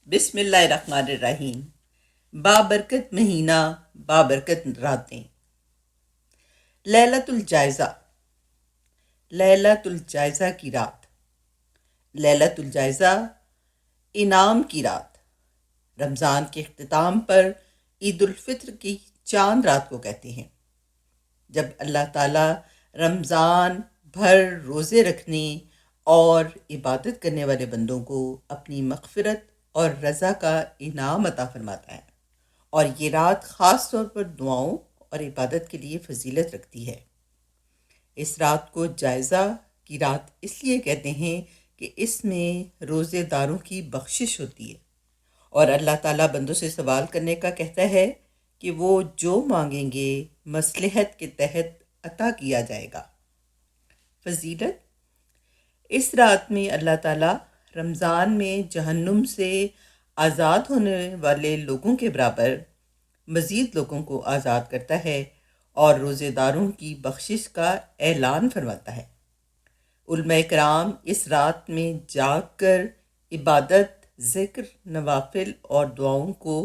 بسم اللہ الرحمن الرحیم۔ بابرکت مہینہ، بابرکت راتیں۔ لیلۃ الجائزہ، لیلۃ الجائزہ کی رات۔ لیلۃ الجائزہ انعام کی رات۔ رمضان کے اختتام پر عید الفطر کی چاند رات کو کہتے ہیں، جب اللہ تعالیٰ رمضان بھر روزے رکھنے اور عبادت کرنے والے بندوں کو اپنی مغفرت اور رضا کا انعام عطا فرماتا ہے، اور یہ رات خاص طور پر دعاؤں اور عبادت کے لیے فضیلت رکھتی ہے۔ اس رات کو جائزہ کی رات اس لیے کہتے ہیں کہ اس میں روزے داروں کی بخشش ہوتی ہے، اور اللہ تعالیٰ بندوں سے سوال کرنے کا کہتا ہے کہ وہ جو مانگیں گے مصلحت کے تحت عطا کیا جائے گا۔ فضیلت: اس رات میں اللہ تعالیٰ رمضان میں جہنم سے آزاد ہونے والے لوگوں کے برابر مزید لوگوں کو آزاد کرتا ہے اور روزے داروں کی بخشش کا اعلان فرماتا ہے۔ علماء کرام اس رات میں جاگ کر عبادت، ذکر، نوافل اور دعاؤں کو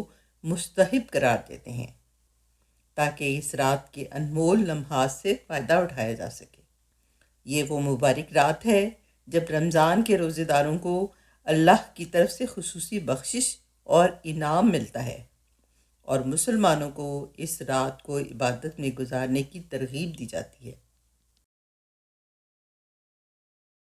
مستحب قرار دیتے ہیں تاکہ اس رات کے انمول لمحات سے فائدہ اٹھایا جا سکے۔ یہ وہ مبارک رات ہے جب رمضان کے روزے داروں کو اللہ کی طرف سے خصوصی بخشش اور انعام ملتا ہے، اور مسلمانوں کو اس رات کو عبادت میں گزارنے کی ترغیب دی جاتی ہے۔